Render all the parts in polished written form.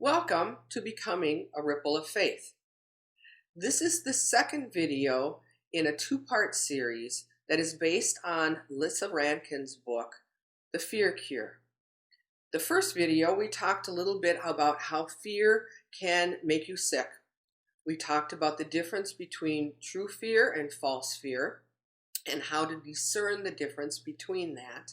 Welcome to Becoming a Ripple of Faith. This is the second video in a two-part series that is based on Lissa Rankin's book, The Fear Cure. The first video, we talked a little bit about how fear can make you sick. We talked about the difference between true fear and false fear and how to discern the difference between that.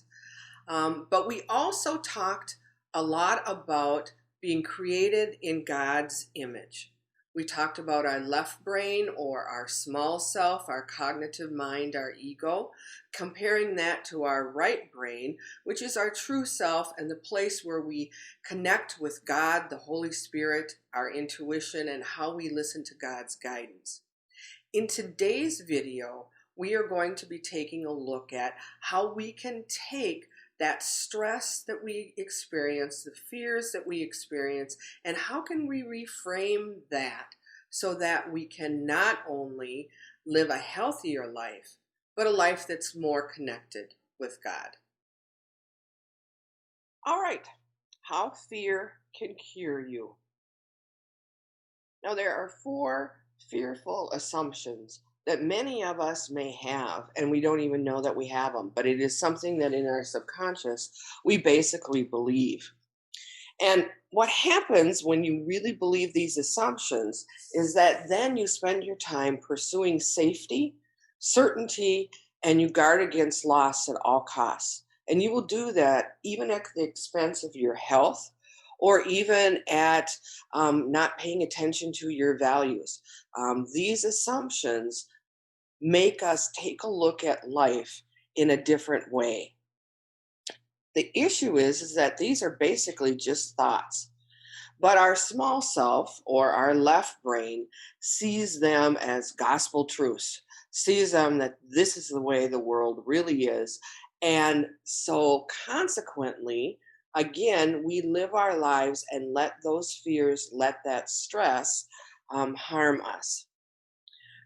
But we also talked a lot about being created in God's image. We talked about our left brain or our small self, our cognitive mind, our ego, comparing that to our right brain, which is our true self and the place where we connect with God, the Holy Spirit, our intuition, and how we listen to God's guidance. In today's video, we are going to be taking a look at how we can take that stress that we experience, the fears that we experience, and how can we reframe that so that we can not only live a healthier life, but a life that's more connected with God. All right, how fear can cure you. Now, there are 4 fearful assumptions that many of us may have, and we don't even know that we have them, but it is something that in our subconscious we basically believe. And what happens when you really believe these assumptions is that then you spend your time pursuing safety, certainty, and you guard against loss at all costs. And you will do that even at the expense of your health, or even at not paying attention to your values. These assumptions make us take a look at life in a different way. The issue is that these are basically just thoughts, but our small self or our left brain sees them as gospel truths, sees them that this is the way the world really is. And so consequently, again, we live our lives and let those fears, let that stress harm us.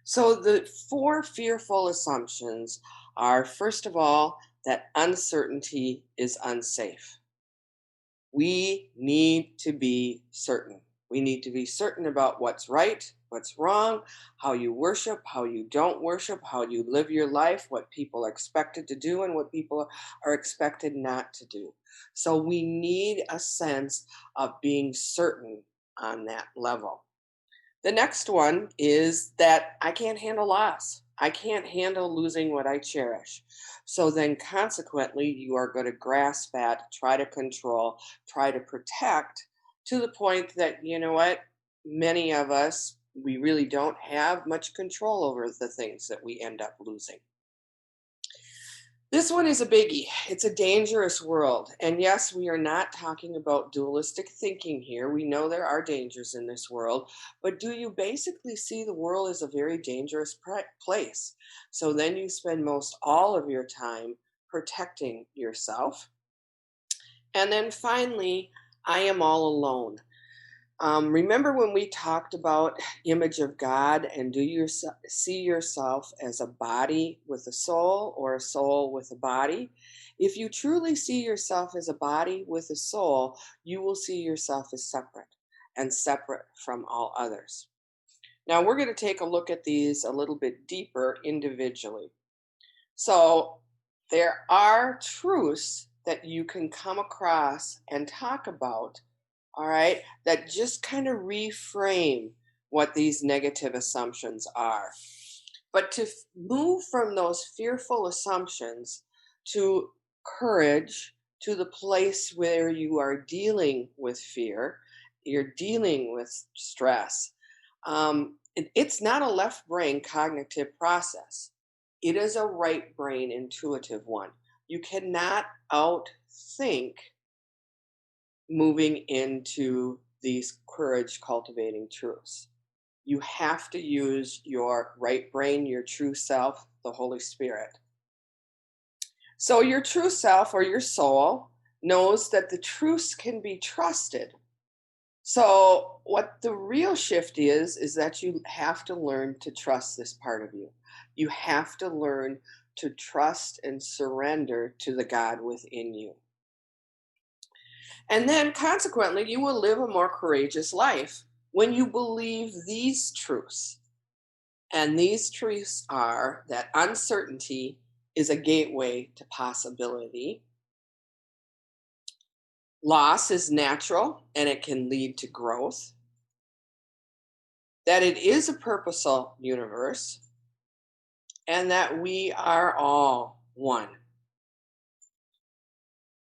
So the 4 fearful assumptions are, first of all, that uncertainty is unsafe. We need to be certain. We need to be certain about what's right, what's wrong, how you worship, how you don't worship, how you live your life, what people are expected to do and what people are expected not to do. So we need a sense of being certain on that level. The next one is that I can't handle loss. I can't handle losing what I cherish. So then consequently, you are going to grasp at, try to control, try to protect to the point that, you know what, many of us, we really don't have much control over the things that we end up losing. This one is a biggie. It's a dangerous world. And yes, we are not talking about dualistic thinking here. We know there are dangers in this world, but do you basically see the world as a very dangerous place? So then you spend most all of your time protecting yourself. And then finally, I am all alone. Remember when we talked about image of God, and do you see yourself as a body with a soul or a soul with a body? If you truly see yourself as a body with a soul, you will see yourself as separate and separate from all others. Now we're going to take a look at these a little bit deeper individually. So there are truths that you can come across and talk about, all right, that just kind of reframe what these negative assumptions are. But to move from those fearful assumptions to courage, to the place where you are dealing with fear, you're dealing with stress, it's not a left brain cognitive process. It is a right brain intuitive one. You cannot outthink moving into these courage cultivating truths. You have to use your right brain, your true self, the Holy Spirit. So your true self or your soul knows that the truths can be trusted. So what the real shift is that you have to learn to trust this part of you. You have to learn to trust and surrender to the God within you. And then consequently, you will live a more courageous life when you believe these truths. And these truths are that uncertainty is a gateway to possibility. Loss is natural and it can lead to growth. That it is a purposeful universe and that we are all one.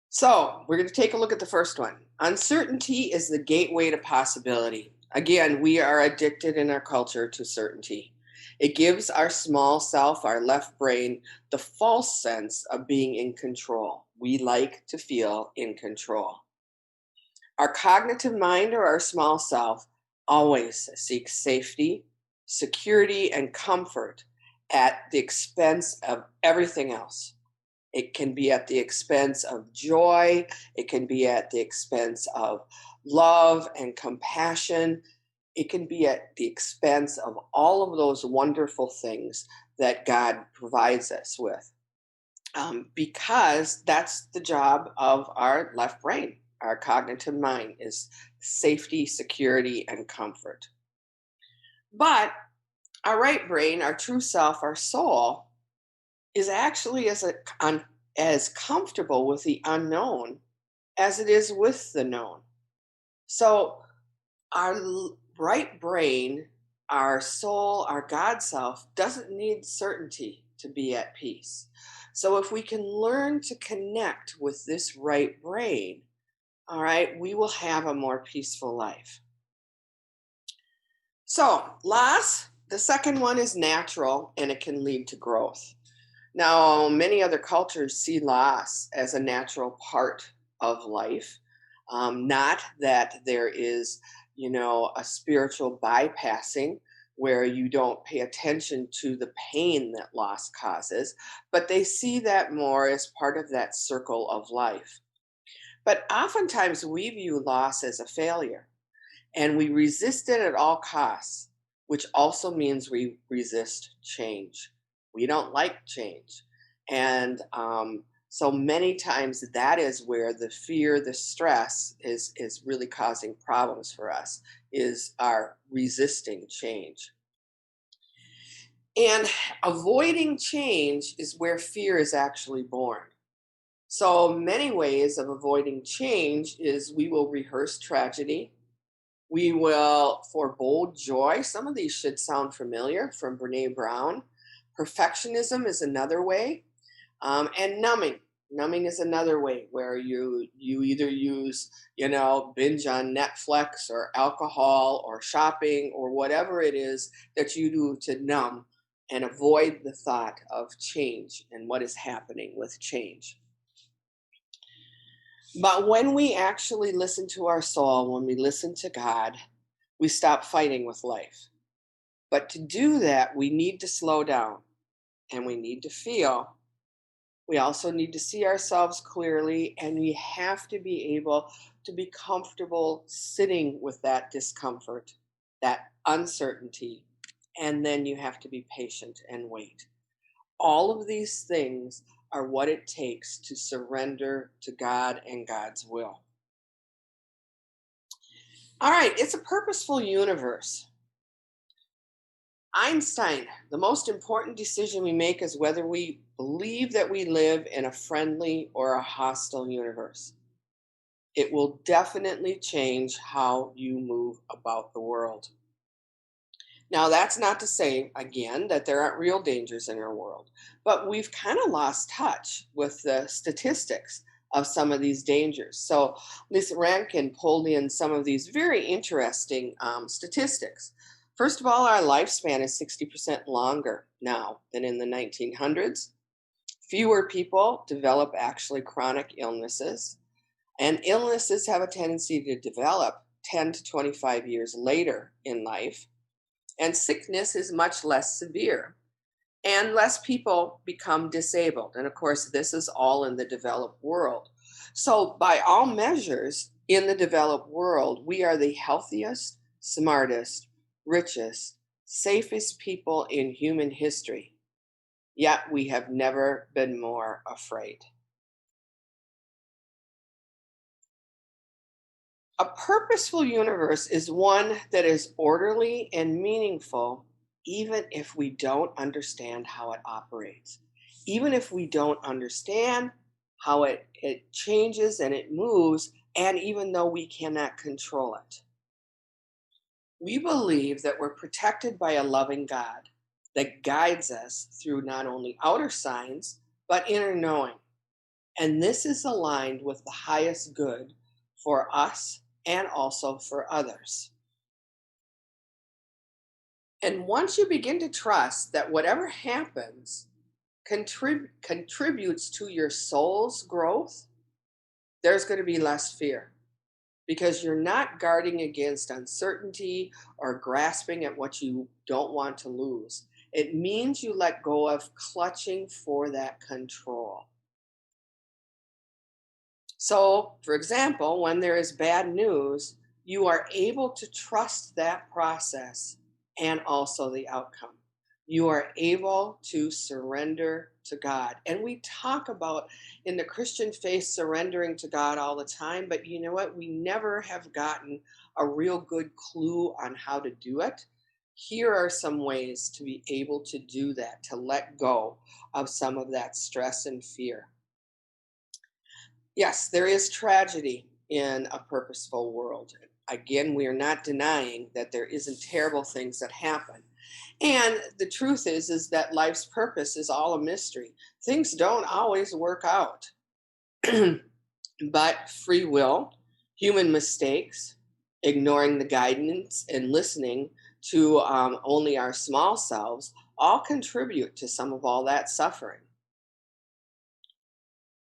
So, we're going to take a look at the first one. Uncertainty is the gateway to possibility. Again, we are addicted in our culture to certainty. It gives our small self, our left brain, the false sense of being in control. We like to feel in control. Our cognitive mind or our small self always seeks safety, security, and comfort at the expense of everything else. It can be at the expense of joy. It can be at the expense of love and compassion. It can be at the expense of all of those wonderful things that God provides us with. Because that's the job of our left brain. Our cognitive mind is safety, security, and comfort. But our right brain, our true self, our soul, is actually as comfortable with the unknown as it is with the known. So our right brain, our soul, our God self doesn't need certainty to be at peace. So if we can learn to connect with this right brain, all right, we will have a more peaceful life. So loss, the second one is natural and it can lead to growth. Now, many other cultures see loss as a natural part of life. Not that there is, a spiritual bypassing where you don't pay attention to the pain that loss causes, but they see that more as part of that circle of life. But oftentimes we view loss as a failure and we resist it at all costs, which also means we resist change. We don't like change. And so many times that is where the fear, the stress is really causing problems for us, is our resisting change. And avoiding change is where fear is actually born. So many ways of avoiding change is we will rehearse tragedy. We will forebold joy. Some of these should sound familiar from Brene Brown. Perfectionism is another way. And numbing. Numbing is another way where you either use, binge on Netflix or alcohol or shopping or whatever it is that you do to numb and avoid the thought of change and what is happening with change. But when we actually listen to our soul, when we listen to God, we stop fighting with life. But to do that, we need to slow down and we need to feel. We also need to see ourselves clearly, and we have to be able to be comfortable sitting with that discomfort, that uncertainty, and then you have to be patient and wait. All of these things are what it takes to surrender to God and God's will. All right, it's a purposeful universe. Einstein, the most important decision we make is whether we believe that we live in a friendly or a hostile universe. It will definitely change how you move about the world. Now, that's not to say, again, that there aren't real dangers in our world, but we've kind of lost touch with the statistics of some of these dangers. So, Lisa Rankin pulled in some of these very interesting statistics. First of all, our lifespan is 60% longer now than in the 1900s. Fewer people develop actually chronic illnesses, and illnesses have a tendency to develop 10 to 25 years later in life. And sickness is much less severe, and less people become disabled. And of course, this is all in the developed world. So, by all measures, in the developed world, we are the healthiest, smartest, richest, safest people in human history. Yet we have never been more afraid. A purposeful universe is one that is orderly and meaningful, even if we don't understand how it operates. Even if we don't understand how it changes and it moves, and even though we cannot control it. We believe that we're protected by a loving God that guides us through not only outer signs, but inner knowing. And this is aligned with the highest good for us and also for others. And once you begin to trust that whatever happens contributes to your soul's growth, there's going to be less fear because you're not guarding against uncertainty or grasping at what you don't want to lose. It means you let go of clutching for that control. So, for example, when there is bad news, you are able to trust that process and also the outcome. You are able to surrender to God. And we talk about in the Christian faith surrendering to God all the time, but you know what? We never have gotten a real good clue on how to do it. Here are some ways to be able to do that, to let go of some of that stress and fear. Yes, there is tragedy in a purposeful world. Again, we are not denying that there isn't terrible things that happen. And the truth is that life's purpose is all a mystery. Things don't always work out. But free will, human mistakes, ignoring the guidance and listening to only our small selves all contribute to some of all that suffering.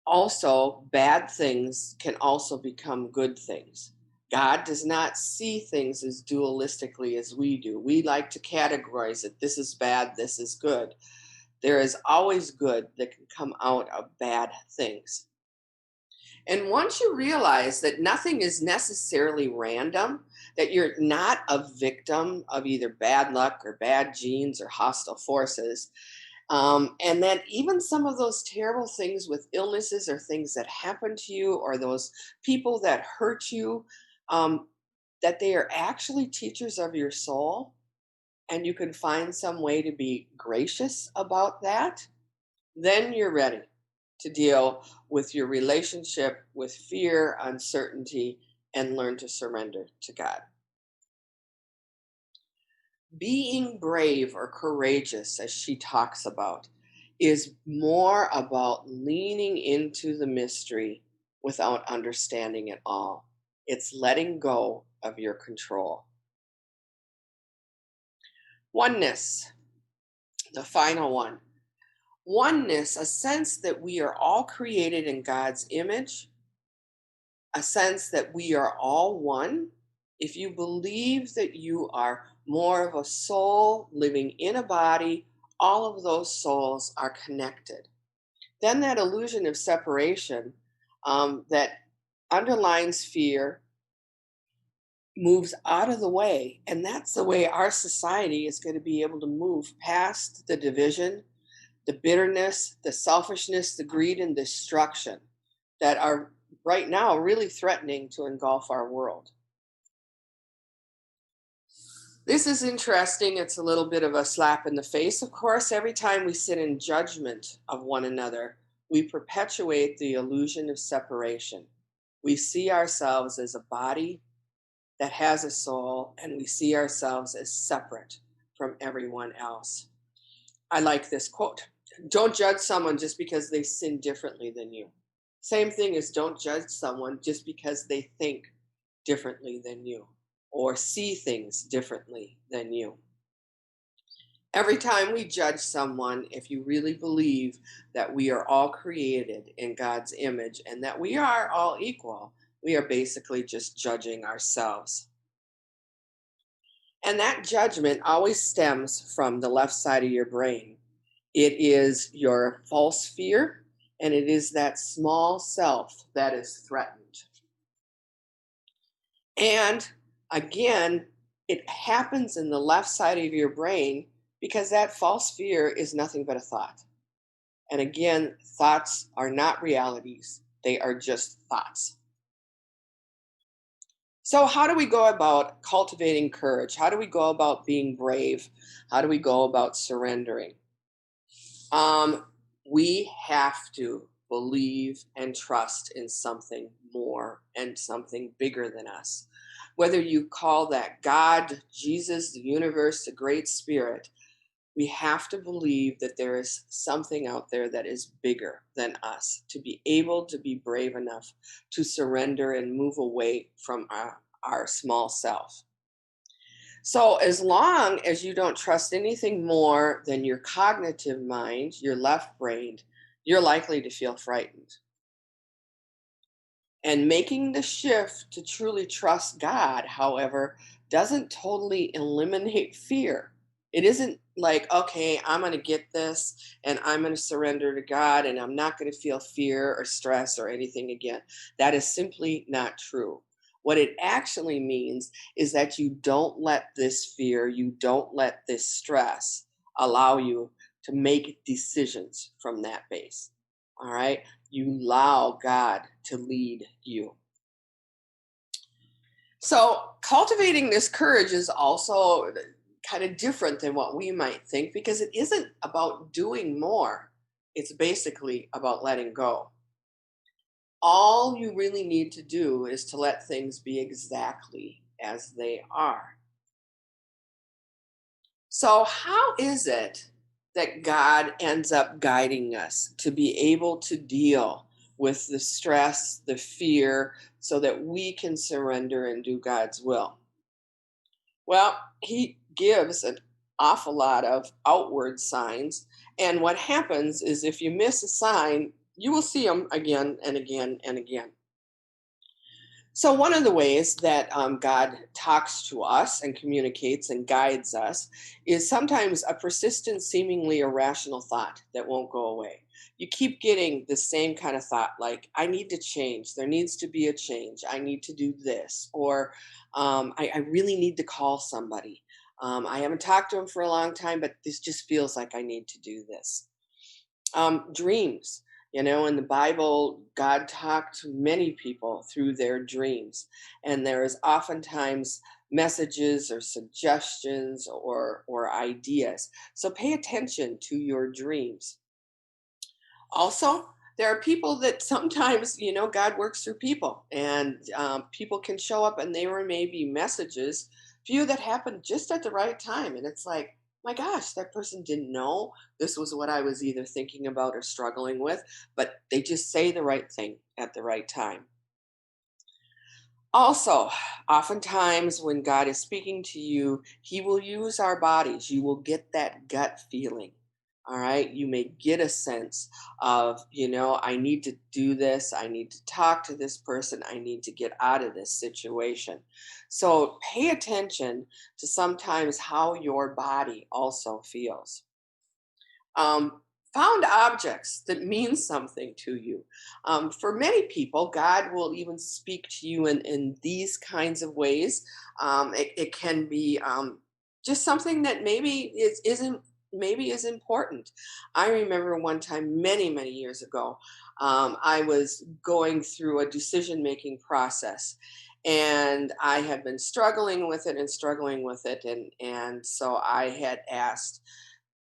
Also, bad things can also become good things. God does not see things as dualistically as we do. We like to categorize it. This is bad, this is good. There is always good that can come out of bad things. And once you realize that nothing is necessarily random, that you're not a victim of either bad luck or bad genes or hostile forces, and then even some of those terrible things with illnesses or things that happen to you or those people that hurt you, um, that they are actually teachers of your soul, and you can find some way to be gracious about that, then you're ready to deal with your relationship with fear, uncertainty, and learn to surrender to God. Being brave or courageous, as she talks about, is more about leaning into the mystery without understanding it all. It's letting go of your control. Oneness, the final one. Oneness, a sense that we are all created in God's image, a sense that we are all one. If you believe that you are more of a soul living in a body, all of those souls are connected. Then that illusion of separation that underlines fear moves out of the way. And that's the way our society is going to be able to move past the division, the bitterness, the selfishness, the greed, and destruction that are right now really threatening to engulf our world. This is interesting. It's a little bit of a slap in the face, of course. Every time we sit in judgment of one another, we perpetuate the illusion of separation. We see ourselves as a body that has a soul, and we see ourselves as separate from everyone else. I like this quote. Don't judge someone just because they sin differently than you. Same thing as don't judge someone just because they think differently than you or see things differently than you. Every time we judge someone, if you really believe that we are all created in God's image and that we are all equal, we are basically just judging ourselves. And that judgment always stems from the left side of your brain. It is your false fear, and it is that small self that is threatened. And again, it happens in the left side of your brain because that false fear is nothing but a thought. And again, thoughts are not realities, they are just thoughts. So, how do we go about cultivating courage? How do we go about being brave? How do we go about surrendering? Um, we have to believe and trust in something more and something bigger than us. Whether you call that God, Jesus, the universe, the Great Spirit, we have to believe that there is something out there that is bigger than us to be able to be brave enough to surrender and move away from our small self. So, as long as you don't trust anything more than your cognitive mind, your left brain, you're likely to feel frightened. And making the shift to truly trust God, however, doesn't totally eliminate fear. It isn't like, okay, I'm going to get this and I'm going to surrender to God and I'm not going to feel fear or stress or anything again. That is simply not true. What it actually means is that you don't let this fear, you don't let this stress allow you to make decisions from that base. All right. You allow God to lead you. So, cultivating this courage is also kind of different than what we might think because it isn't about doing more. It's basically about letting go. All you really need to do is to let things be exactly as they are. So, how is it that God ends up guiding us to be able to deal with the stress, the fear, so that we can surrender and do God's will? Well, He gives an awful lot of outward signs. And what happens is if you miss a sign, you will see them again and again and again. So, one of the ways that God talks to us and communicates and guides us is sometimes a persistent, seemingly irrational thought that won't go away. You keep getting the same kind of thought, like, I need to change. There needs to be a change. I need to do this. Or I really need to call somebody. I haven't talked to him for a long time, but this just feels like I need to do this. Dreams. In the Bible, God talked to many people through their dreams, and there is oftentimes messages or suggestions or ideas. So pay attention to your dreams. Also, there are people that sometimes, God works through people, and people can show up, and there may be messages for you that happen just at the right time. And it's like, my gosh, that person didn't know this was what I was either thinking about or struggling with, but they just say the right thing at the right time. Also, oftentimes when God is speaking to you, He will use our bodies. You will get that gut feeling. All right. You may get a sense of, I need to do this. I need to talk to this person. I need to get out of this situation. So pay attention to sometimes how your body also feels. um, Found objects that mean something to you. For many people, God will even speak to you in these kinds of ways. It can be just something that maybe isn't maybe is important. I remember one time many years ago, I was going through a decision making process, and I had been struggling with it and struggling with it, and so I had asked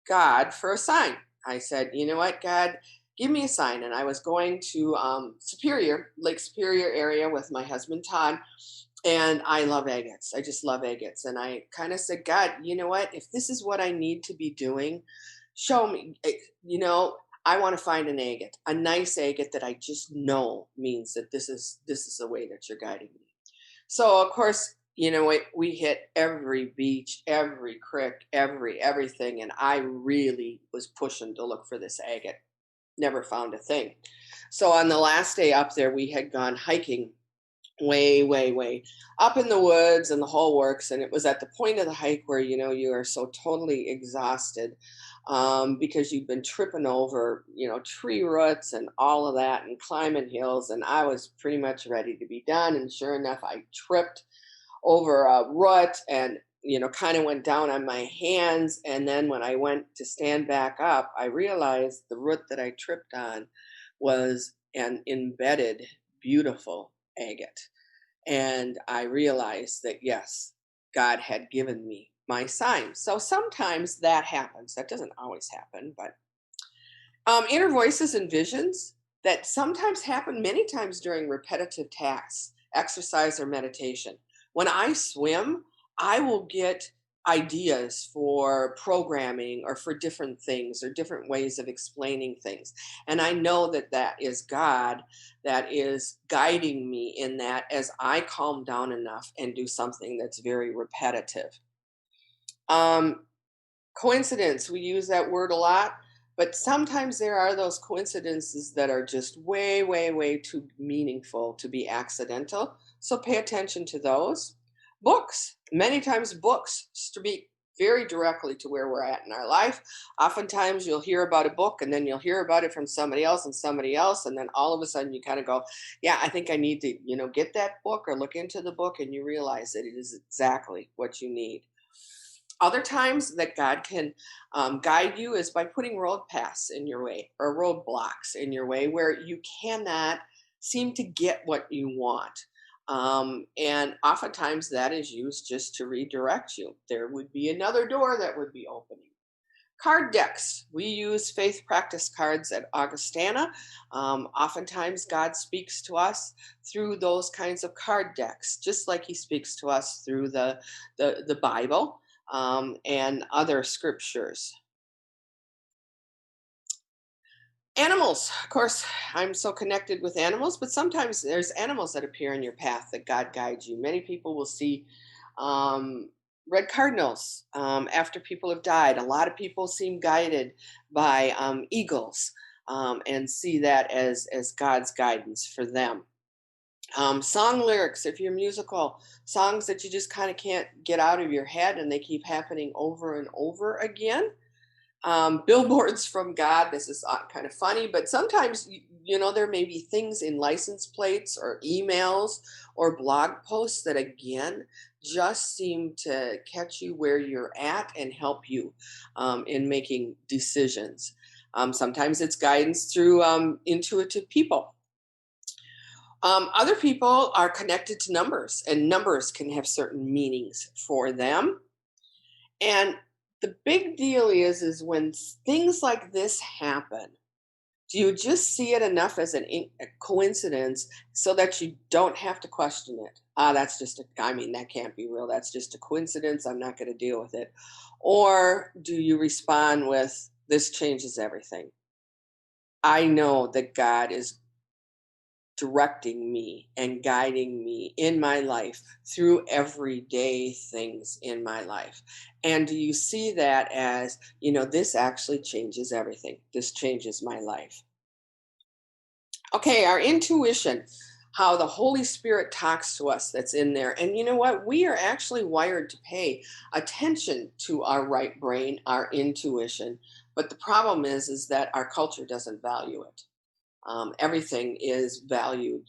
God for a sign. I said, you know what, God, give me a sign. And I was going to Superior, Lake Superior area with my husband, Todd. And I love agates. I just love agates. And I kind of said, God, you know what? If this is what I need to be doing, show me. I want to find an agate, a nice agate that I just know means that this is the way that you're guiding me. So of course, we hit every beach, every creek, everything, and I really was pushing to look for this agate. Never found a thing. So on the last day up there, we had gone hiking way up in the woods and the whole works, and it was at the point of the hike where you are so totally exhausted, because you've been tripping over tree roots and all of that and climbing hills, and I was pretty much ready to be done. And sure enough, I tripped over a rut and kind of went down on my hands. And then when I went to stand back up, I realized the root that I tripped on was an embedded beautiful agate. And I realized that, yes, God had given me my sign. So sometimes that happens. That doesn't always happen, but inner voices and visions that sometimes happen many times during repetitive tasks, exercise, or meditation. When I swim, I will get ideas for programming or for different things or different ways of explaining things. And I know that that is God that is guiding me in that as I calm down enough and do something that's very repetitive. Um, Coincidence, we use that word a lot, but sometimes there are those coincidences that are just way, way, way too meaningful to be accidental. So pay attention to those. Books, many times books speak very directly to where we're at in our life. Oftentimes you'll hear about a book and then you'll hear about it from somebody else and somebody else. And then all of a sudden you kind of go, yeah, I think I need to, get that book or look into the book, and you realize that it is exactly what you need. Other times that God can guide you is by putting road paths in your way or roadblocks in your way where you cannot seem to get what you want. And oftentimes that is used just to redirect you. There would be another door that would be opening. Card decks. We use faith practice cards at Augustana. Oftentimes, God speaks to us through those kinds of card decks, just like He speaks to us through the Bible and other scriptures. Animals, of course, I'm so connected with animals, but sometimes there's animals that appear in your path that God guides you. Many people will see um, red cardinals after people have died. A lot of people seem guided by eagles and see that as God's guidance for them. Song lyrics, if you're musical, songs that you just kind of can't get out of your head and they keep happening over and over again. Billboards from God. This is kind of funny, but sometimes, there may be things in license plates or emails or blog posts that, again, just seem to catch you where you're at and help you in making decisions. Sometimes it's guidance through intuitive people. Other people are connected to numbers, and numbers can have certain meanings for them. And the big deal is when things like this happen, do you just see it enough as a coincidence so that you don't have to question it? That's just I mean, that can't be real. That's just a coincidence. I'm not going to deal with it. Or do you respond with, this changes everything? I know that God is directing me and guiding me in my life through everyday things in my life. And do you see that as, this actually changes everything? This changes my life. Okay, our intuition, how the Holy Spirit talks to us, that's in there. And you know what? We are actually wired to pay attention to our right brain, our intuition. But the problem is that our culture doesn't value it. Everything is valued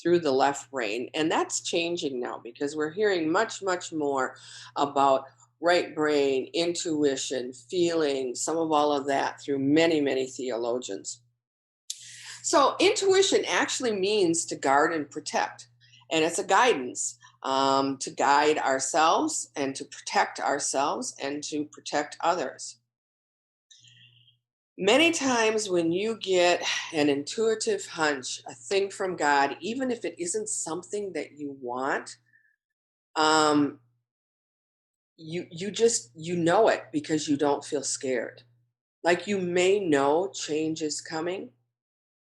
through the left brain. And that's changing now because we're hearing much, much more about right brain, intuition, feeling, some of all of that through many, many theologians. So, intuition actually means to guard and protect, and it's a guidance to guide ourselves and to protect ourselves and to protect others. Many times, when you get an intuitive hunch, a thing from God, even if it isn't something that you want, um, you just know it because you don't feel scared. Like you may know change is coming,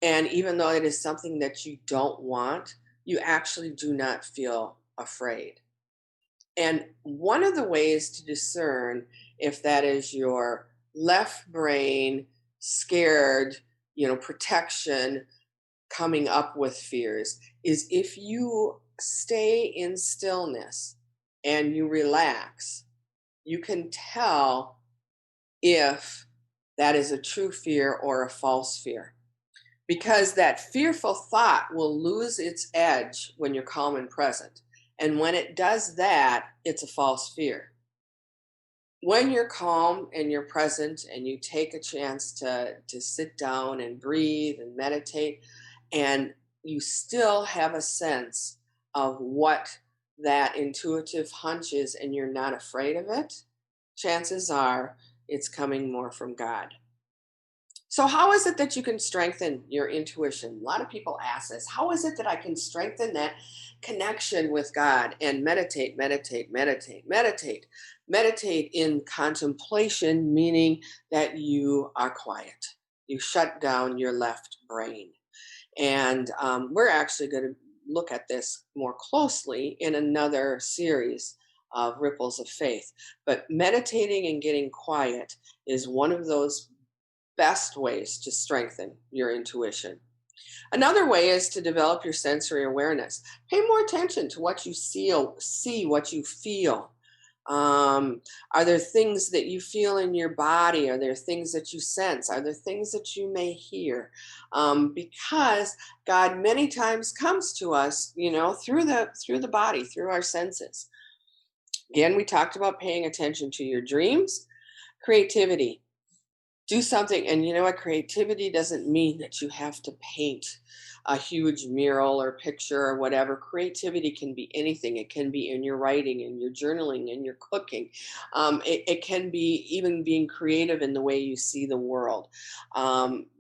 and even though it is something that you don't want, you actually do not feel afraid. And one of the ways to discern if that is your left brain scared, protection coming up with fears is if you stay in stillness and you relax, you can tell if that is a true fear or a false fear. Because that fearful thought will lose its edge when you're calm and present. And when it does that, it's a false fear. When you're calm and you're present and you take a chance to sit down and breathe and meditate, and you still have a sense of what that intuitive hunch is and you're not afraid of it, chances are it's coming more from God. So, how is it that you can strengthen your intuition? A lot of people ask this. How is it that I can strengthen that connection with God and meditate, meditate, meditate, meditate? Meditate in contemplation, meaning that you are quiet. You shut down your left brain. And we're actually going to look at this more closely in another series of Ripples of Faith. But meditating and getting quiet is one of those best ways to strengthen your intuition. Another way is to develop your sensory awareness. Pay more attention to what you see what you feel. Um, are there things that you feel in your body? Are there things that you sense? Are there things that you may hear? Because God many times comes to us, through the body, through our senses. Again, we talked about paying attention to your dreams, creativity. Do something, and you know what? Creativity doesn't mean that you have to paint a huge mural or picture or whatever. Creativity can be anything. It can be in your writing, in your journaling, in your cooking. It can be even being creative in the way you see the world.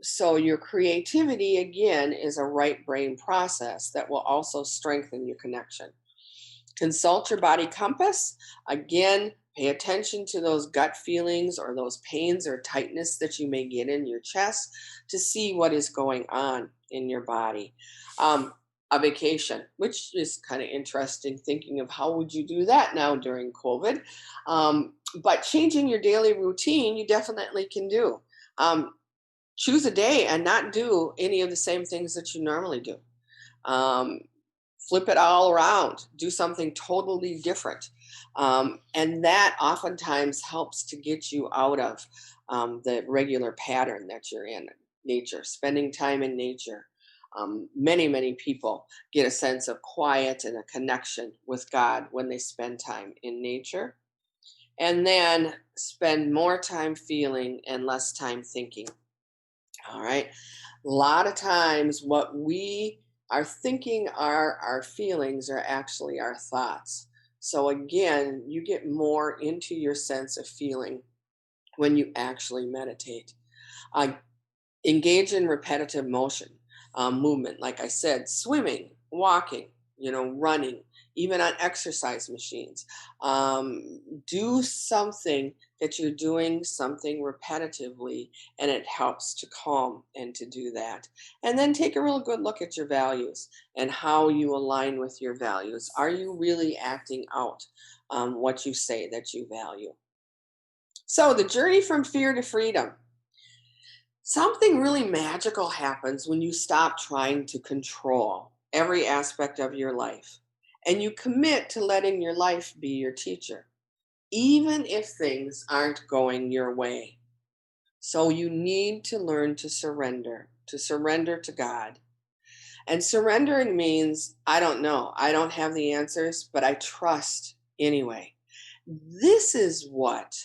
So your creativity, again, is a right brain process that will also strengthen your connection. Consult your body compass. Again, pay attention to those gut feelings or those pains or tightness that you may get in your chest to see what is going on in your body. A vacation, which is kind of interesting, thinking of how would you do that now during COVID. But changing your daily routine, you definitely can do. Choose a day and not do any of the same things that you normally do. Um, Flip it all around, do something totally different. And that oftentimes helps to get you out of the regular pattern that you're in. Nature, spending time in nature. Many, many people get a sense of quiet and a connection with God when they spend time in nature, and then spend more time feeling and less time thinking. All right. A lot of times, what we are thinking are our feelings are actually our thoughts. So, again, you get more into your sense of feeling when you actually meditate. Uh, Engage in repetitive motion, movement. Like I said, swimming, walking, running, even on exercise machines. Do something that you're doing something repetitively, and it helps to calm and to do that. And then take a real good look at your values and how you align with your values. Are you really acting out what you say that you value? So, the journey from fear to freedom. Something really magical happens when you stop trying to control every aspect of your life and you commit to letting your life be your teacher, even if things aren't going your way. So you need to learn to surrender to God. And surrendering means, I don't know, I don't have the answers, but I trust anyway. This is what,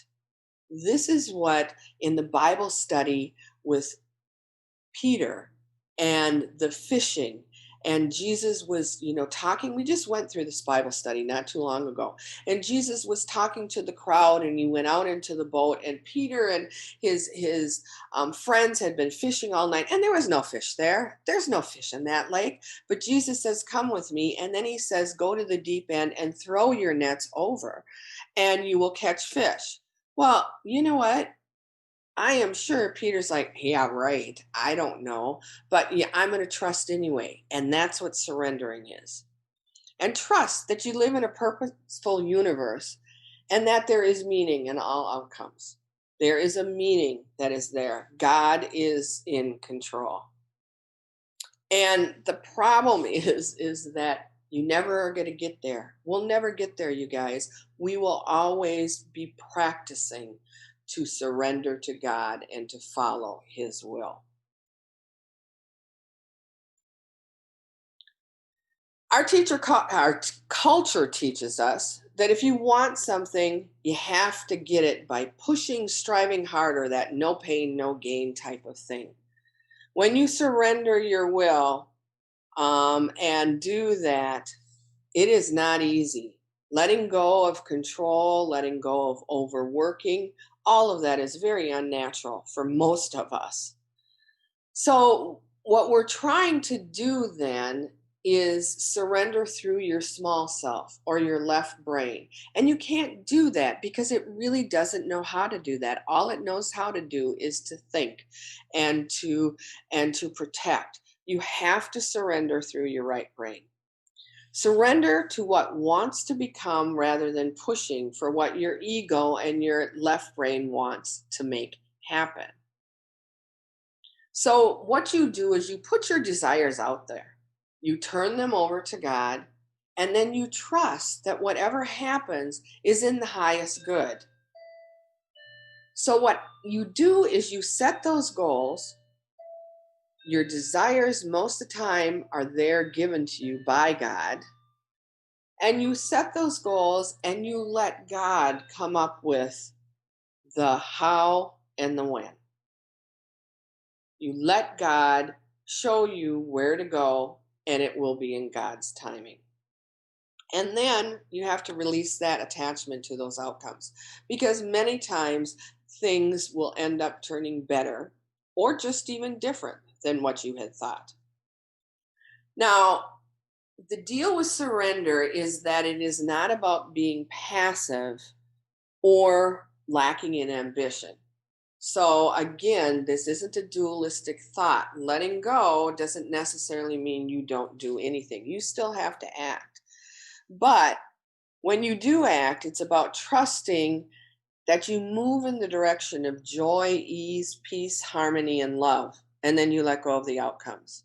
this is what in the Bible study with Peter and the fishing, and Jesus was talking. We just went through this Bible study not too long ago, and Jesus was talking to the crowd, and he went out into the boat, and Peter and his friends had been fishing all night, and there was no fish there's no fish in that lake. But Jesus says, come with me, and then he says, go to the deep end and throw your nets over and you will catch fish. Well, you know what, I am sure Peter's like, yeah, right. I don't know. But yeah, I'm going to trust anyway. And that's what surrendering is. And trust that you live in a purposeful universe and that there is meaning in all outcomes. There is a meaning that is there. God is in control. And the problem is that you never are going to get there. We'll never get there, you guys. We will always be practicing to surrender to God and to follow his will. Our culture teaches us that if you want something, you have to get it by pushing, striving harder, that no pain, no gain type of thing. When you surrender your will and do that, It is not easy. Letting go of control, letting go of overworking, all of that is very unnatural for most of us. So, what we're trying to do then is surrender through your small self or your left brain. And you can't do that because it really doesn't know how to do that. All it knows how to do is to think and to protect. You have to surrender through your right brain. Surrender to what wants to become rather than pushing for what your ego and your left brain wants to make happen. So, what you do is you put your desires out there, you turn them over to God, and then you trust that whatever happens is in the highest good. So, what you do is you set those goals. Your desires, most of the time, are there given to you by God. And you set those goals and you let God come up with the how and the when. You let God show you where to go, and it will be in God's timing. And then you have to release that attachment to those outcomes because many times things will end up turning better or just even different than what you had thought. Now, the deal with surrender is that it is not about being passive or lacking in ambition. So, again, this isn't a dualistic thought. Letting go doesn't necessarily mean you don't do anything, you still have to act. But when you do act, it's about trusting that you move in the direction of joy, ease, peace, harmony, and love. And then you let go of the outcomes.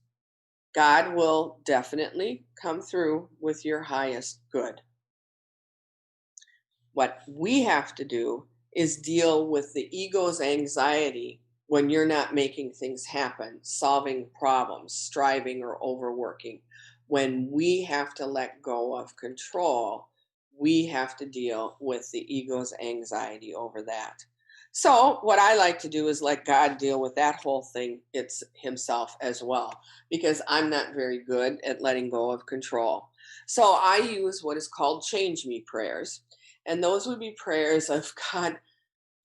God will definitely come through with your highest good. What we have to do is deal with the ego's anxiety when you're not making things happen, solving problems, striving, or overworking. When we have to let go of control, we have to deal with the ego's anxiety over that. So, what I like to do is let God deal with that whole thing it's himself as well, because I'm not very good at letting go of control. So, I use what is called change me prayers. And those would be prayers of God,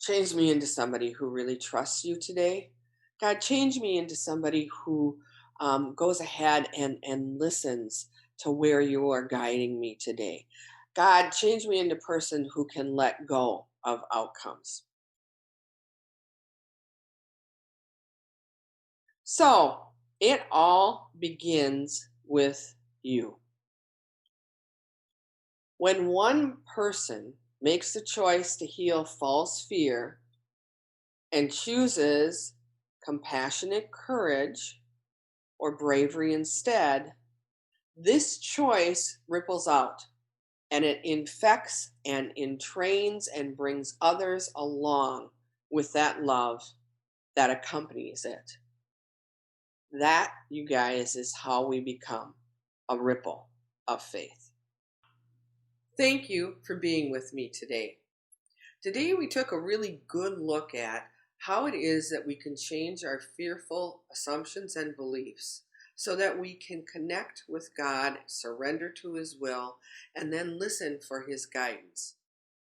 change me into somebody who really trusts you today. God, change me into somebody who goes ahead and listens to where you are guiding me today. God, change me into a person who can let go of outcomes. So it all begins with you. When one person makes the choice to heal false fear and chooses compassionate courage or bravery instead, this choice ripples out and it infects and entrains and brings others along with that love that accompanies it. That, you guys, is how we become a ripple of faith. Thank you for being with me today. Today, we took a really good look at how it is that we can change our fearful assumptions and beliefs so that we can connect with God, surrender to His will, and then listen for His guidance.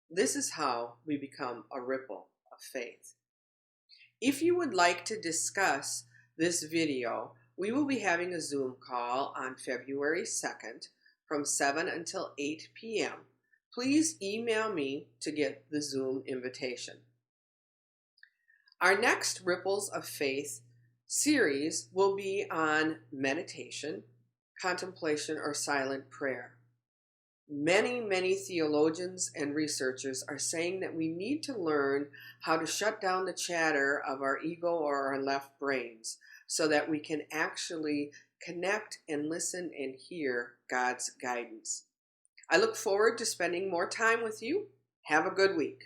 This is how we become a ripple of faith. If you would like to discuss this video, we will be having a Zoom call on February 2nd from 7 until 8 p.m. Please email me to get the Zoom invitation. Our next Ripples of Faith series will be on meditation, contemplation, or silent prayer. Many theologians and researchers are saying that we need to learn how to shut down the chatter of our ego or our left brains so that we can actually connect and listen and hear God's guidance. I look forward to spending more time with you. Have a good week.